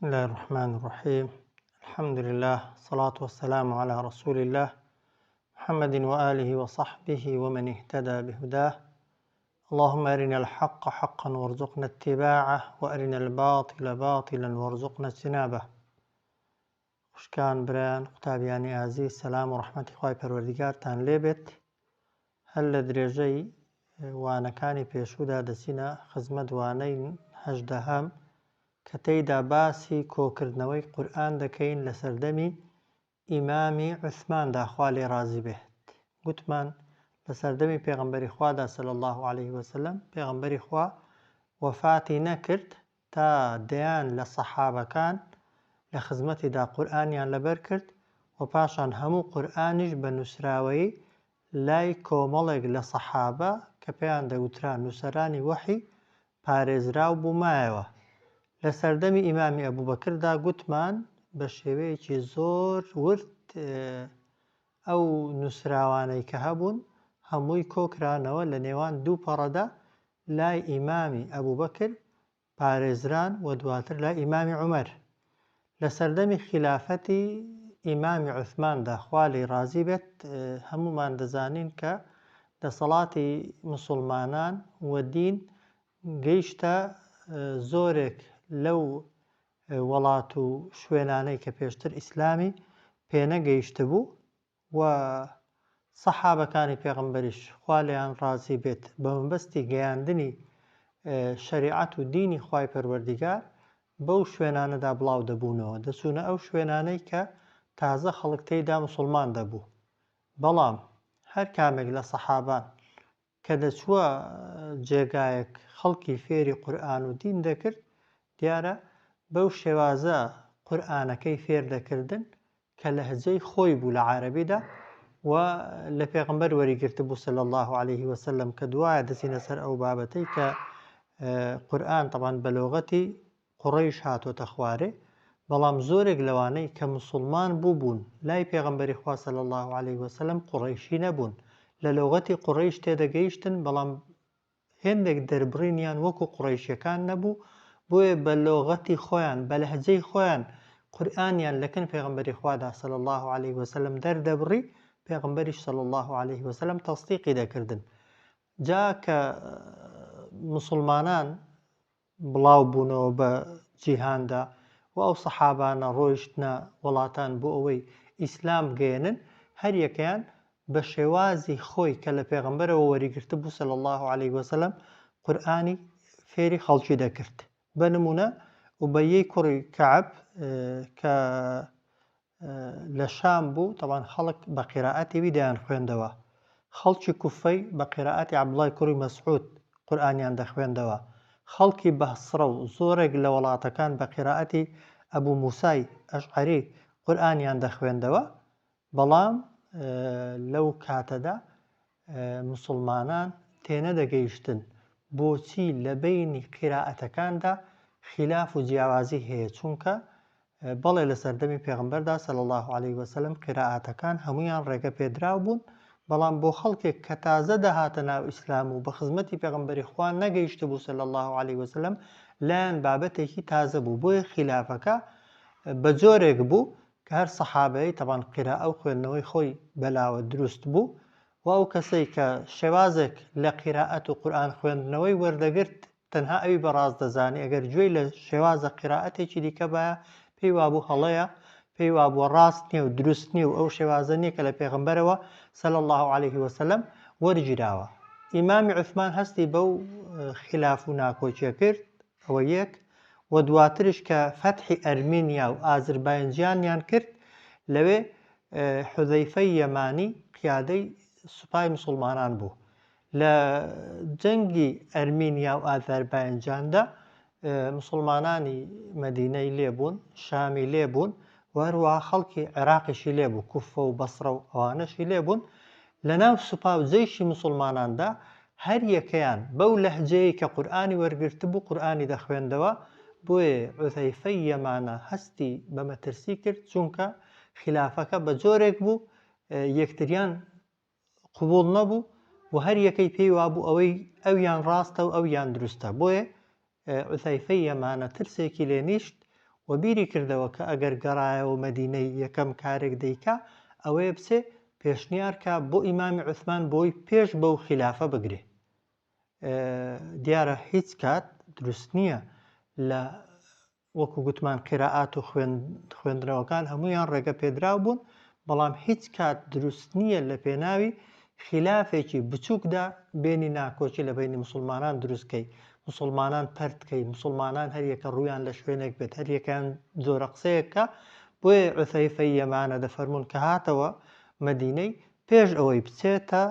بسم الله الرحمن الرحيم. الحمد لله، الصلاة والسلام على رسول الله محمد وآله وصحبه ومن اهتدى بهداه. اللهم أرنا الحق حقا وارزقنا اتباعه وأرنا الباطل باطلا وارزقنا اجتنابه. خوشکان بران قوتابیانی عزیز، سلام و رحمتی خوای پەروەردیگارتان لێبێت. هەر لە درێژەی وانەکانی پێشوودا دەچینە خزمەت وانەی هەژدەهەم کە تێیدا باسی کۆکردنەوەی قورئان دەکەین لە سەردەمی ئیمامی عوسماندا خوا لێ ڕازی بێت. گوتمان لە سەردەمی پێغەمبەری خوادا صلی الله علیه وسلم پێغەمبەری خوا وەفاتی نەکرد تا دەیان لە سەحابەکان لە خزمەتیدا قورئانیان لەبەر کرد و پاشان هەموو قورئانیش بە نووسراوەیی لای کۆمەڵێک لە سەحابە کە پێیان دەوترا نووسەرانی وەحی پارێزراو بوومایەوە. لە سەردەمی ئیمامی ئەبوبەکردا گوتمان بە شێوەیەکی زۆر ورد ئەو نووسراوانەی کە هەبوون هەمووی کۆکرانەوە لە نێوان دوو پەڕەدا لای ئیمامی ئەبوبەکر پارێزران و دواتر لای ئیمامی عومەر. لە سەردەمی خلافەتی ئیمامی عوسماندا خوا لێی ڕازی بێت هەمومان دەزانین کە دەسەڵاتی موسڵمانان و دین گەیشتە زۆرێک لەو وڵات و شوێنانەی کە پێشتر ئیسلامی پێنەگەیشتە بوو و سەحابەکانی پێغەمبەریش خوا لێیان ڕازی بێت بە مەبەستی گەیاندنی شەریعەت و دینی خوای پەروەردیگار بەو شوێنانەدا بڵاو دەبوونەوە، دەچوونە ئەو شوێنانەی کە تازە خەڵک تێیدا موسڵمان دەبوو. بەڵام هەر کامێک لە سەحابان کە دەچووە جێگایەک خەڵکی فێری قورئان و دین دەکرد، دیارە بەو شێوازە قورئانەکەی فێر دەکردن کە لەهجەی خۆی بوو لە عارەبیدا و لە پێغەمبەر وەریگرتە بوو صلی الله علیه وسلم کە دوایە دەچینە سەر ئەو بابەتەی کە قورئان طبعاً بە لۆغەتی قوڕەیش هاتۆتە خوارێ، بەڵام زۆرێک لەوانەی کە موسڵمان بوون لای پێغەمبەری خوا صلی الله علیه وسلم قوڕەیشی نەبوون، لە لۆغەتی قوڕەیش تێدەگەیشتن بەڵام هێندێک دەربڕینیان وەکو قوڕەیشیەکان نەبوو، بۆیە بە لۆغەتی خۆیان بە لەهجەی خۆیان قورئانیان لەکن پێغەمبەری خوادا صلی الله علیه وسلم دەردەبڕی، پێغەمبەریش صلی الله علیه وسلم تەصدیقی دەکردن. جا کە موسڵمانان بڵاو بوونەوە بە جیهاندا و ئەو سەحابانە ڕۆیشتنە وڵاتان بۆ ئەوەی ئیسلام بگەێنن، هەر یەکەیان بە شێوازی خۆی کە لە پێغەمبەرەوە وەریگرتە بوو صلی الله علیه وسلم قورئانی فێری خەڵکی دەکرد. بە نمونە ئوبەیەی کوڕی کەعب کە لە شام بوو، طبعاً خەڵک بە قیرائەتی وی دەیان خوێندەوە، خەڵکی کوفەی بە قیرائەتی عەبدوڵای کوڕی مەسعود قورئانیان دەخوێندەوە، خەڵکی بەسڕە و زۆرێک لە وڵاتەکان بە قیرائەتی ئەبوو موسای ئەشعەری قورئانیان دەخوێندەوە. بەڵام لەو کاتەدا موسڵمانان تێنەدەگەیشتن بۆچی لە بینی قیرائەتەکاندا خلاف و جیاوازی هەیە، چونکە بەڵێ لە سەردەمی پێغەمبەردا صلی الله علیه وسلم قیرائەتەکان هەمویان ڕێگە پێدراو بوون، بەڵام بۆ خەڵکێک کە تازە دەهاتە ناو ئیسلام و بە خزمەتی پێغەمبەری خوا نەگەیشتە بوو صلی الله علیه وسلم، لایەن بابەتێکی تازە بوو، بۆیە خلافەکە بە جۆرێک بوو کە هەر سەحابەی طبعاً قیرائە و خوێندنەوەی خۆی بەلاوە دروست بوو و ئەو کەسەی کە شێوازێک لە قیرائەت و قورئان خوێندنەوەی وەردەگرت تەنها ئەوی بەڕاست دەزانی، ئەگەر گوێی لە شێوازە قیرائەتێکی دیکە بایە پێی وابوو هەڵەیە، پێی وابووە ڕاست نییە و دروست نییە و ئەو شێوازە نییە کە لە پێغەمبەرەوە صلی الله علیه وسلم وەرگیراوە. ئیمامی عوسمان هەستی بەو خلاف و ناکۆچیە کرد، ئەوە یەک، و دواترش کە فەتحی ئەرمینیا و ئازربایجانیان کرد، لەوێ حوزەیفەی یەمانی قیادەی سوپای موسڵمانان بوو. لە جەنگی ئەرمینیا و ئازەربایجاندا موسڵمانانی مەدینەی لێبوون، شامی لێبوون و هەروەها خەڵکی عێراقیشی لێبوو، کوفە و بەسڕە و ئەوانەشی لێبوون. لەناو سوپا و جەیشی موسڵماناندا هەر یەکەیان بەو لەهجەیە کە قورئانی وەرگرت بوو قورئانی دەخوێندەوە، بۆیە حوزەیفەی یەمانە هەستی بە مەترسی کرد، چونکە خلافەکە بە جۆرێک بوو یەکتریان قبوڵ نەبوو و هەر یەکەی پێی وابوو ئەوەی ئەویان ڕاستە و ئەویان دروستە، بۆیە حوزەیفەی یەمانە ترسێکی لێنیشت و و بیری کردەوە کە ئەگەر گەڕایەوە مەدینەی یەکەم کارێک دەیکا ئەوەیە بچێ پێشنیارکە بۆ ئیمامی عوسمان بۆی پێش بەو خلافە بگرێ. دیارە هیچ کات دروست نییە لە وەکو گوتمان قیراعات و خوێندنەوەکان هەمویان ڕێگە پێدراو بوون، بەڵام هیچ کات دروست نییە لە پێناوی خلافێکی بچووکدا بینی ناکۆچی لە بینی مسلمانان دروستکەی، مسلمانان پەرتکەی، مسلمانان هەریەکە ڕویان لە شوێنێک بێت، هەریەکان زۆرە قسەیەکە. بۆیە عوسەیفەی یەمانە دەفەرمون کە هاتەوە مەدینەی پێش ئەوەی بچێتە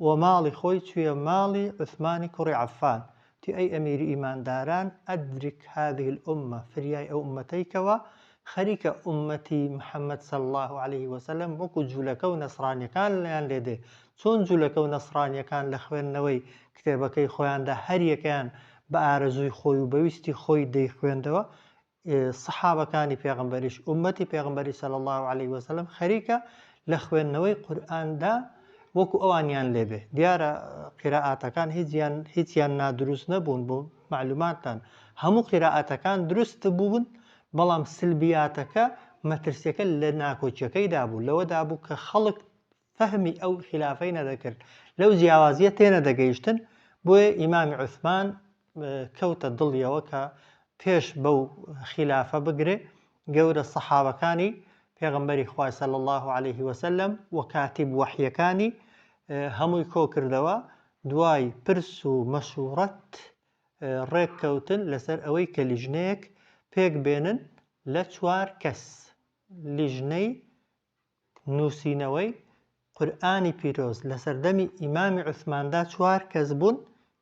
و ماڵی خۆی چوویە ماڵی عوسمانی کوڕی عەفان تی ئەی ئەمیری ئیمانداران ئەدرک هذه الأمة فریای ئەو ئومەتەیکەوە خەریکە ئومەتی محەممەد صلی الله عليه وسلم وەکو جوولەکە و نەسرانیەکان لەیان لێدێ، چۆن جوولەکە و نەسرانیەکان لە خوێندنەوەی کتێبەکەی خۆیاندا هەریەکەیان بە ئارەزووی خۆی و بەویستی خۆی دەیخوێندەوە، سەحابەکانی پێغەمبەریش ئومەتی پێغەمبەری صلی الله عليه وسلم خەریکە لە خوێندنەوەی قورئاندا وەکو ئەوانیان لێبێ. دیارە قیراعاتەکان هیچیان نادروست نەبوون. بۆ معلوماتان هەموو قیراعاتەکان دروست بوون، بەڵام سلبیاتەکە مەترسیەکە لە ناکۆچیەکەیدا بوو، لەوەدا بوو کە خەڵک فەهمی ئەو خلافەی نەدەکرد، لەو جیاوازیە تێنە دەگەیشتن. بۆیە ئیمامی عوسمان کەوتە دڵیەوە کە پێش بەو خلافە بگرێ. گەورە سەحابەکانی پێغەمبەری خوای صلی الله عليه وسلم و کاتیب وحیەکانی هەمووی کۆ کردەوە، دوای پرس و مەشورەت ڕێککەوتن لەسەر ئەوەی کە لیژنەیەک پێک بێنن لە 4 کەس، لیژنەی نووسینەوەی قورئانی پیرۆز لە سەردەمی ئیمامی عوسماندا 4 کەس بوون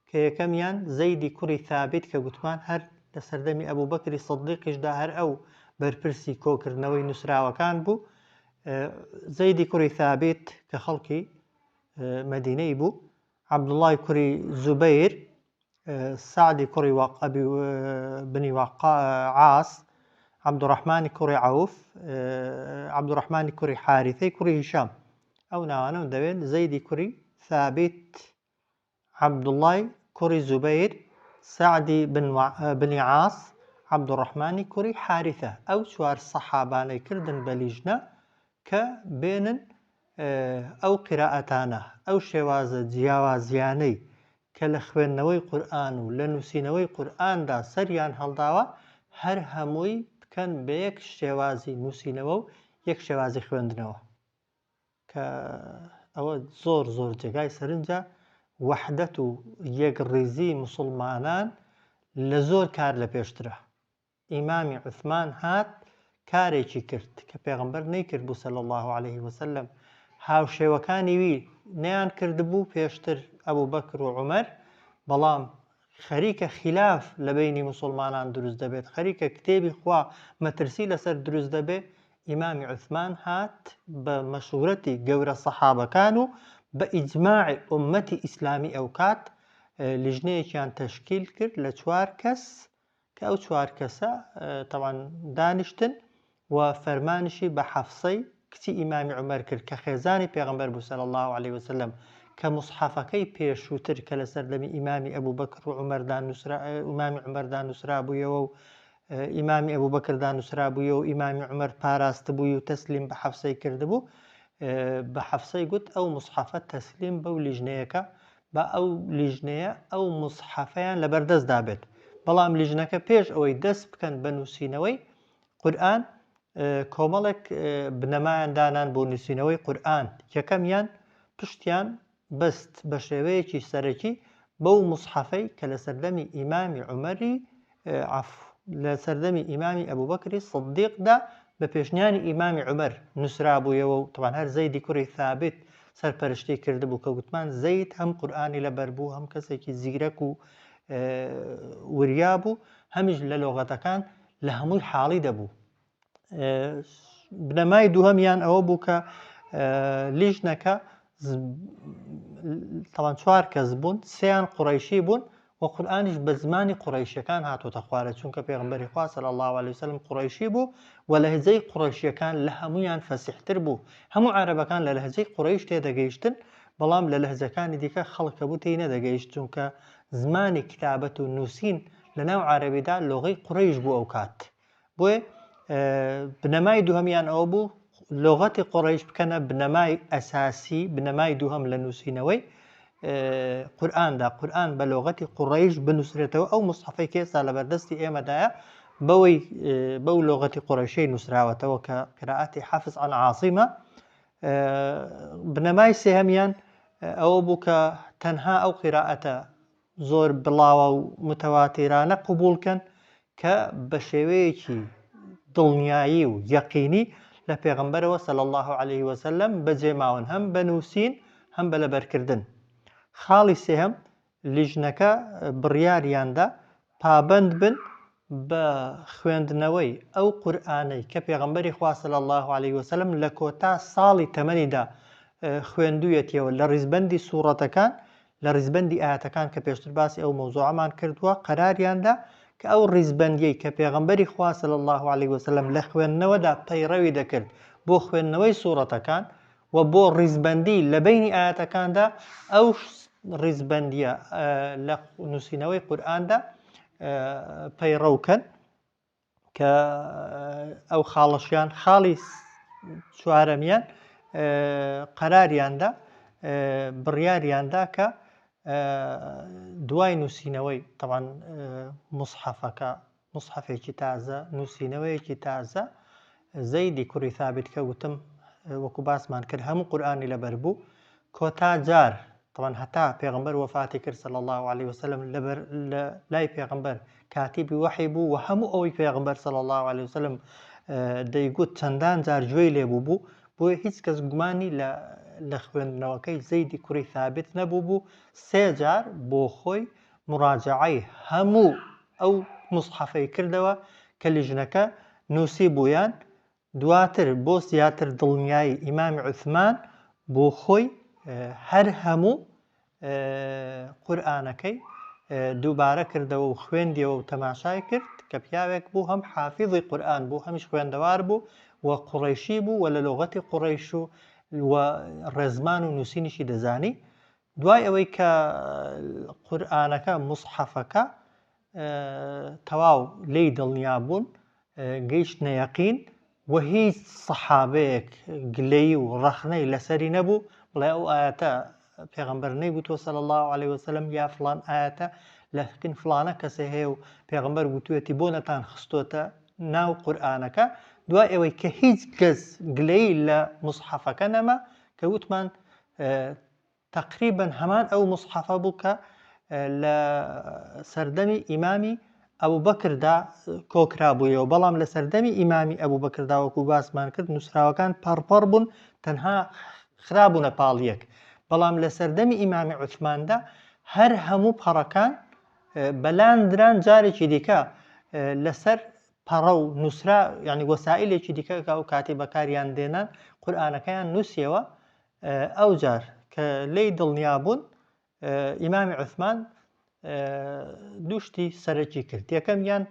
کە یەکەمیان زەیدی کوڕی ثابت کە گوتمان هەر لە سەردەمی ئەبوبەکری سیدیقیشدا هەر ئەو بەرپرسی کۆکردنەوەی نووسراوەکان بوو. زەیدی کوڕی ثابت کە خەڵکی مەدینەی بوو، عەبدوڵڵای کوڕی زوبەیر، سعدی کوڕی بنی عاص، عەبدوڕەحمانی کوڕی عەوف، عەبدوڕەحمانی کوڕی حارثەی کوڕی هیشام. ئەو ناوانە دەوێن زەیدی کوڕی ثابت، عەبدوڵڵای کوڕی زوبەیر، سعدی بنی عاص، عەبدوڕەحمانی کوڕی حارثە. ئەو 4 سەحابانەی کردن بە لیژنە کە بێنن ئەو قیراعەتانە، ئەو شێوازە جیاوازیانەی کە لە خوێندنەوەی قورئان و لە نووسینەوەی قورئاندا سەریان هەڵداوە هەر هەمووی بکەن بە یەک شێوازی نووسینەوە و یەک شێوازی خوێندنەوە، کە ئەوە زۆر زۆر جێگای سەرنجە وەحدەت و یەکڕیزی مسلمانان لە زۆر کار لە پێشترە. ئیمامی عوسمان هات کارێکی کرد کە پێغەمبەر نەیکرد بوو صلی الله عليه وسلم، هاوشێوەکانی وی نەیان کردبوو پێشتر ئەبوبەکر و عومەر، بەڵام خەریکە خلاف لە بینی مسلمانان دروست دەبێت، خەریکە کتێبی خوا مەترسی لەسەر دروست دەبێت. ئیمامی عوسمان هات بە مەشورەتی گەورە سەحابەکان و بە ئیجماعی ئومەتی ئیسلامی ئەو کات لیژنەیەکیان تەشکیل کرد لە 4 کەس کە ئەو 4 کەسە تەوان دانیشتن و فەرمانشی بە حەفسەی کچی ئیمامی عومەر کرد کە خێزانی پێغەمبەر بوو صلی الله عليه وسلم، کە مصحەفەکەی پێشووتر کە لە سەردەمی ئیمامی ئەبوبەکر و ئیمامی عومەردا نووسرا بوویەوە و ئیمامی ئەبوبەکردا نووسرا بوویەوە و ئیمامی عومەر پاراست بووی و تەسلیم بە حەفسەی کردبوو، بە حەفسەی گوت ئەو مصحەفە تەسلیم بەو لیژنەیەکە، بە ئەو لیژنەیە ئەو مصحەفەیان لەبەردەستدا بێت. بەڵام لیژنەکە پێش ئەوەی دەست بکەن بە نووسینەوەی قورئان کۆمەڵێک بنەمایان دانان بۆ نووسینەوەی قورئان. یەکەمیان پشتیان بەست بە شێوەیەکی سەرەکی بەو مصحەفەی کە لە سەردەمی ئیمامی عومەری لە سەردەمی ئیمامی ئەبوبەکری سیدیقدا بە پێشنیانی ئیمامی عومەر نووسرا بوویەوە و تەوان هەر زەیدی کوڕی ثابت سەرپەرشتی کردبوو کە گوتمان زەید هەم قورئانی لەبەر بوو، هەم کەسێکی زیرەک و وریا بوو، هەمیش لە لۆغەتەکان لە هەمووی حاڵی دەبوو. بنەمای دووهەمیان ئەوە بوو کە لیژنەکە تەوان 4 کەس بوون، 3یان قوڕەیشی بوون و قورئانیش بە زمانی قوڕەیشیەکان هاتوۆتە خوارە، چونکە پێغەمبەری خوا صلی الله عليه وسلم قوڕەیشی بوو و لەهجەی قوڕەیشیەکان لە هەمویان فەسیحتر بوو. هەموو عەرەبەکان لە لەهجەی قوڕەیش تێدەگەیشتن، بەڵام لە لەهجەکانی دیکە خەڵکە بوو تێی نەدەگەیشت، چونکە زمانی کتابەت و نووسین لە ناو عەرەبیدا لۆغەی قوڕەیش بوو ئەو کات. بۆیە بنەمای دووهەمیان ئەوە بوو لغەتی قوڕەیش بکەنە بنەمای ئەساسی بنەمای دووهەم لە نووسینەوەی قورئاندا قورئان بە لغەتی قوڕەیش بنووسرێتەوە ئەو مصحفەی کە ئێستا لە بەردەستی ئێمەدایە بەو لغەتی قوڕەیشەی نووسراوەتەوە کە قراءەتی حافظ عن عاصمە. بنەمای سێهەمیان ئەوە بوو کە تەنها ئەو قراءەتە زۆر بڵاوە و متەواتیرانە قبولکەن کە بە شێوەیەکی دڵنیایی و یەقینی لە پێغەمبەرەوە صلی الله عليه وسلم بەجێماون هەم بنووسین هەم بە لەبەرکردن. خاڵی سێهەم لیژنەکە بڕیاریاندا پابند بن بە خوێندنەوەی ئەو قورئانەی کە پێغەمبەری خوا صلی الله عليه وسلم لە کۆتا ساڵی تەمەنیدا خوێندوویەتیەوە لە ڕیزبەندی سوورەتەکان لە ڕیزبەندی ئاەتەکان کە پێشتر باسی ئەو مەوزوعەمان کردووە قەراریاندا کە ئەو ڕیزبەندیەی کە پێغەمبەری خوا صلی الله عليه وسلم لە خوێندنەوەدا پەیڕەوی دەکرد بۆ خوێندنەوەی سوورەتەکان و بۆ ڕیزبەندی لە بینی ئاەتەکاندا ئەو ڕیزبەندیە لە نووسینەوەی قورئاندا پەیڕەوکەن کە ئەو خاڵەشیان خاڵی چوارەمیان قەراریاندا بڕیاریاندا کە دوای نووسینەوەی طبعاً مصحفەکە مصحفێکی تازە نووسینەوەیەکی تازە زەیدی کوڕی ثابت کە وتم وەکو باسمان کرد هەموو قورئانی لەبەر بوو کۆتا جار طبعاً هەتا پێغەمبەر وەفاتی کرد صلی الله عليه وسلم لای پێغەمبەر کاتیبی وحی بوو و هەموو ئەوەی پێغەمبەر صلی الله عليه وسلم دەیگوت چەندان جار گوێی لێبوو بوو بۆیە هیچ کەس گومانی لە خوێندنەوەکەی زەیدی کوڕی ثابت نەبوو بوو سێ جار بۆ خۆی مراجعەی هەموو ئەو مصحفەی کردەوە کە لیژنەکە نووسی بوویان دواتر بۆ زیاتر دڵنیایی ئیمامی عوثمان بۆ خۆی هەر هەموو قورئانەکەی دووبارە کردەوە و خوێندیەوە و تەماشای کرد کە پیاوێک بوو هەم حافیظی قورئان بوو هەمیش خوێندەوار بوو و قوڕەیشی بوو و لە لغەتی قوڕەیش و ڕێزمان و نووسینیشی دەزانی. دوای ئەوەی کە قورئانەکە مصحفەکە تەواو لێی دڵنیا بوون گەیشتنە یەقین و هیچ سەحابەیەک گلەیی و ڕەخنەی لەسەری نەبوو بڵێ ئەو ئاەتە پێغەمبەر نەیگوتووە صلی الله عليه وسلم یا فڵان ئاەتە لە حکم فڵانە کەسێ هەیە و پێغەمبەر گوتووەتی بۆ نەتان خستۆتە ناو قورئانەکە. دوای ئەوەی کە هیچ کەس گلەی لە مصحفەکە نەما کە وتمان تقریبا هەمان ئەو مصحفە بوو کە لە سەردەمی ئیمامی ئەبوو بەکردا کۆکرا بوویەوە بەڵام لە سەردەمی ئیمامی ئەبوو بەکردا وەکو باسمان کرد نووسراوەکان پەڕپەڕ بوون تەنها خرابوونە پاڵیەک بەڵام لە سەردەمی ئیمامی عوثماندا هەر هەموو پەڕەکان بەلاندران جارێکی دیکە لەسەر پەڕە و نووسرا یعنی وەسائلێکی دیکە و کاتی بەکاریان دێنان قورئانەکەیان نووسیەوە. ئەو جار کە لێی دڵنیا بوون ئیمامی عوثمان دووشتی سەرەکی کرد. یەکەمیان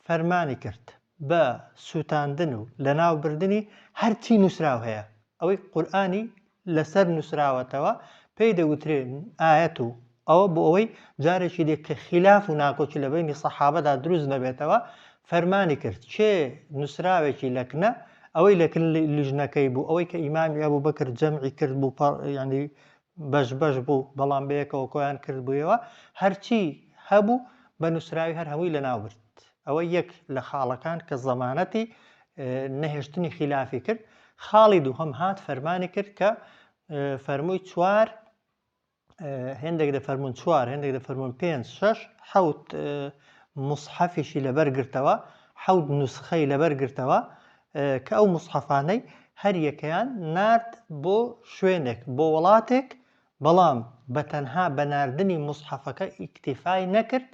فەرمانی کرد بە سووتاندن و لە ناوبردنی هەرچی نووسراو هەیە ئەوەی قورئانی لەسەر نووسراوەتەوە پێی دەوترێ ئاەت و ئەوە بۆ ئەوەی جارێکی دێک کە خلاف و ناکۆچی لە بینی سەحابەدا دروست نەبێتەوە فەرمانی کرد چێ نووسراوێکی لەکنە ئەوەی لەکن لیژنەکەی بوو ئەوەی کە ئیمامی ئەبوو بەکر جەمعی کرد بوو ینی بەش بوو بەڵام بەیەکەوە کۆیان کرد بوویەوە هەرچی هەبوو بە نووسراوی هەر هەمووی لە ناو برد. ئەوە یەک لە خاڵەکان کە زەمانەتی نەهێشتنی خلافی کرد. خاڵی دووهەم هات فەرمانی کرد کە فەرمووی چوار هێندێک دەفەرمون چوار هێندێک دەفەرمون پێنج شەش حەوت مصحفیشی لەبەر گرتەوە حەوت نوسخەی لەبەر گرتەوە کە ئەو مصحفانەی هەر یەکەیان نارد بۆ شوێنێک بۆ وڵاتێک بەڵام بە تەنها بە ناردنی مصحفەکە ئیکتیفای نەکرد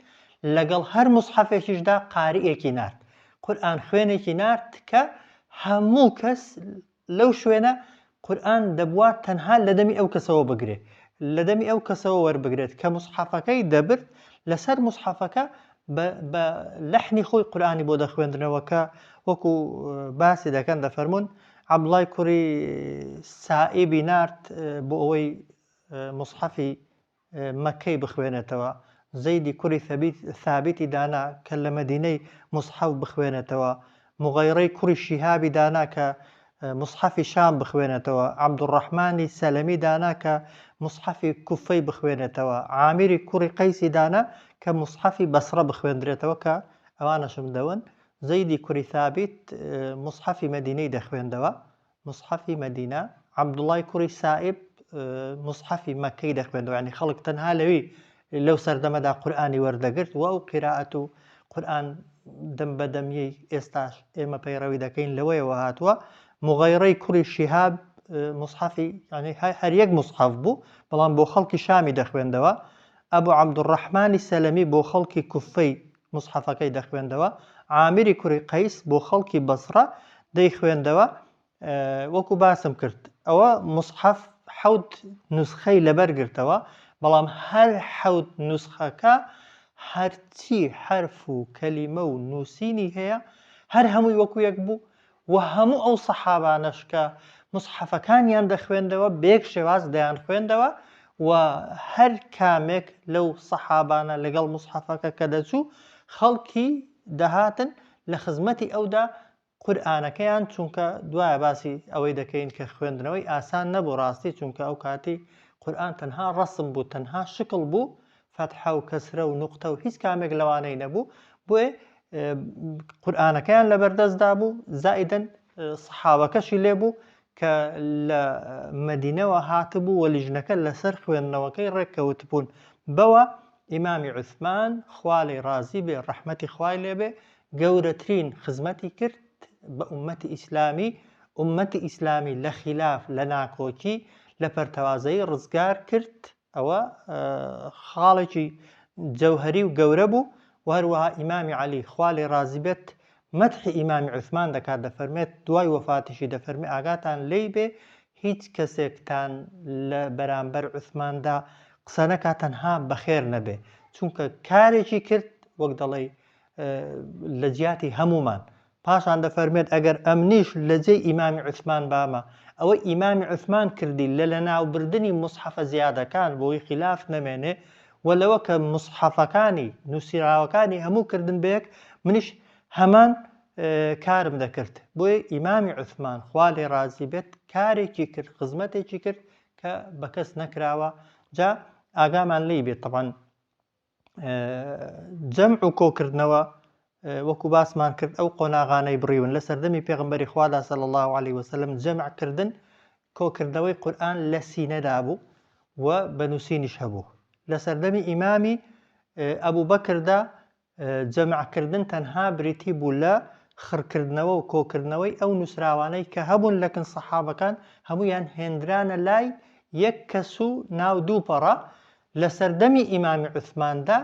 لەگەڵ هەر مصحفێکیشدا قاریئێکی نارد قورئان خوێنێکی نارد کە هەموو کەس لەو شوێنە قورئان دەبووە تەنها لە دەمی ئەو کەسەوە بگرێت لە دەمی ئەو کەسەوە وەربگرێت کە مصحفەکەی دەبرد لەسەر مصحفەکە بە لەحنی خۆی قورئانی بۆ دەخوێندنەوە کە وەکو باسی دەکەن دەفەرمون عەبدوڵای کوڕی سائیبی نارد بۆ ئەوەی مصحفی مەککەی بخوێنێتەوە زەیدی کوڕی ثابتی دانا کە لە مەدینەی مصحف بخوێنێتەوە مغيرەی کوڕی شیهابی دانا کە مصحفی شام بخوێنێتەوە، عەبدوڕەحمانی سەلەمی دانا کە مصحفی کوفەی بخوێنێتەوە، عامیری کوڕی قەیسی دانا کە مصحفی بەسرە بخوێندرێتەوە کە ئەوانەشم دەون. زەیدی کوڕی ثابت مصحفی مەدینەی دەخوێندەوە، مصحفی مەدینە. عەبدوڵای کوڕی سائب مصحفی مەکەی دەخوێندەوە، ینی خەڵک تەنها لەو سەردەمەدا قورئانی وەردەگرت و ئەو قیرائەت و قورئان دەم بەدەمیەی ئێستاش ئێمە پەیڕەوی دەکەین لەوەیەوە هاتووە. مغەیرەی کوڕی شیهاب مصحفی ینی هەر یەک مصحف بوو، بەڵام بۆ خەڵکی شامی دەخوێندەوە. ئەبوو عەبدوڕەحمانی سەلەمی بۆ خەڵکی کوفەی مصحفەکەی دەخوێندەوە. عامیری کوڕی قەیس بۆ خەڵکی بەسرە دەیخوێندەوە. وەکو باسم کرد ئەوە مصحف حەوت نوسخەی لەبەر گرتەوە، بەڵام هەر حەوت نوسخەکە هەرچی حرف و کەلیمە و نووسینی هەیە هەر هەمووی وەکو یەک بوو و هەموو ئەو سەحابانەش کە مصحفەکانیان دەخوێندەوە بەیەک شێواز دەیان خوێندەوە و هەر کامێک لەو سەحابانە لەگەڵ مصحفەکە کە دەچوو خەڵکی دەهاتن لە خزمەتی ئەودا قورئانەکەیان، چونکە دوایە باسی ئەوەی دەکەین کە خوێندنەوەی ئاسان نەبوو ڕاستی، چونکە ئەو کاتی قورئان تەنها ڕەسم بوو، تەنها شکل بوو، فەتحە و کەسرە و نوقتە و هیچ کامێک لەوانەی نەبوو، بۆیە قورئانەکەیان لەبەردەستدا بوو. زائیدەن سەحابەکەشی لێبوو کە لە مەدینەوە هاتبوو و لیژنەکە لەسەر خوێندنەوەکەی ڕێککەوت بوون. بەوە ئیمامی عوسمان خوا لێی ڕازی بێ، ڕەحمەتی خوای لێبێ، گەورەترین خزمەتی کرد بە ئومەتی ئیسلامی. ئومەتی ئیسلامی لە خیلاف، لە ناکۆکی، لە پەرتەوازایی ڕزگار کرد. ئەوە خاڵێکی جەوهەری و گەورە بوو. و هەروەها ئیمامی عەلی خوا لێی ڕازی بێت مەدحی ئیمامی عوسمان دەکات، دەفەرمێت دوای وەفاتیشی دەفەرمێ ئاگاتان لێی بێ هیچ کەسێکتان لە بەرامبەر عوسماندا قسە نەکات تەنها بەخێر نەبێ، چونکە کارێکی کرد وەک دەڵێ لە جیاتی هەمومان. پاشان دەفەرمێت ئەگەر ئەمنیش لە جێی ئیمامی عوسمان بامە، ئەوەی ئیمامی عوسمان کردی لە ناوبردنی مصحفە زیادەکان بۆی خلاف نەمێنێ و لەوە کە مصحفەکانی نووسراوەکانی هەموو کردن بەیەک، منیش هەمان کارم دەکرد. بۆیە ئیمامی عوسمان خوا لێی ڕازی بێت کارێکی کرد، خزمەتێکی کرد کە بە کەس نەکراوە. جا ئاگامان لێی بێت طبعاً جەمع و کۆکردنەوە وەکو باسمان کرد ئەو قۆناغانەی بڕیون لە سەردەمی پێغەمبەری خوادا صلی الله علیه وسلم جەمعکردن، کۆکردنەوەی قورئان لە سینەدا بوو و بە نووسینیش هەبوو. لە سەردەمی ئیمامی ئەبوو بەکردا جەمعکردن تەنها بریتی بوو لە خڕکردنەوە و کۆکردنەوەی ئەو نووسراوانەی کە هەبوون لەکن سەحابەکان هەمویان هێندرانە لای یەک کەس و ناو دووپەڕە. لە سەردەمی ئیمامی عوسماندا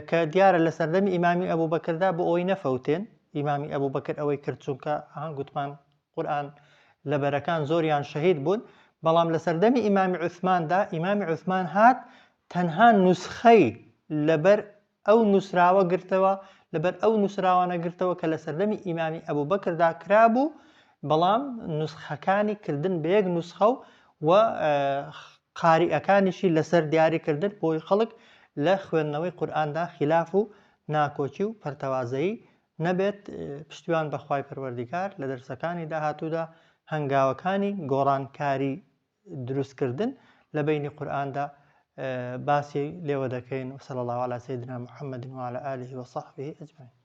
کە دیارە لە سەردەمی ئیمامی ئەبوو بەکردا بۆ ئەوەی نەفەوتێن، ئیمامی ئەبوو بەکر ئەوەی کرد چونکە گوتمان قورئان لەبەرەکان زۆریان شەهید بوون، بەڵام لە سەردەمی ئیمامی عوسماندا ئیمامی عوسمان هات تەنها نوسخەی لەبەر ئەو نووسراوە گرتەوە، لەبەر ئەو نووسراوانە گرتەوە کە لە سەردەمی ئیمامی ئەبوو بەکردا کرابوو، بەڵام نوسخەکانی کردن بە یەک نوسخە و قاریئەکانیشی لەسەر دیاریکردن بۆی خەڵک لە خوێندنەوەی قورئاندا خلاف و ناکۆچی و پەرتەوازایی نەبێت. پشتیوان بە خوای پەروەردیگار لە دەرسەکانی داهاتوودا هەنگاوەکانی گۆڕانکاری دروستکردن لە بینی قورئاندا باسی لێوە دەکەین. وصلی الله علی سیدنا محمد وعلى آله وصحبه أجمعين.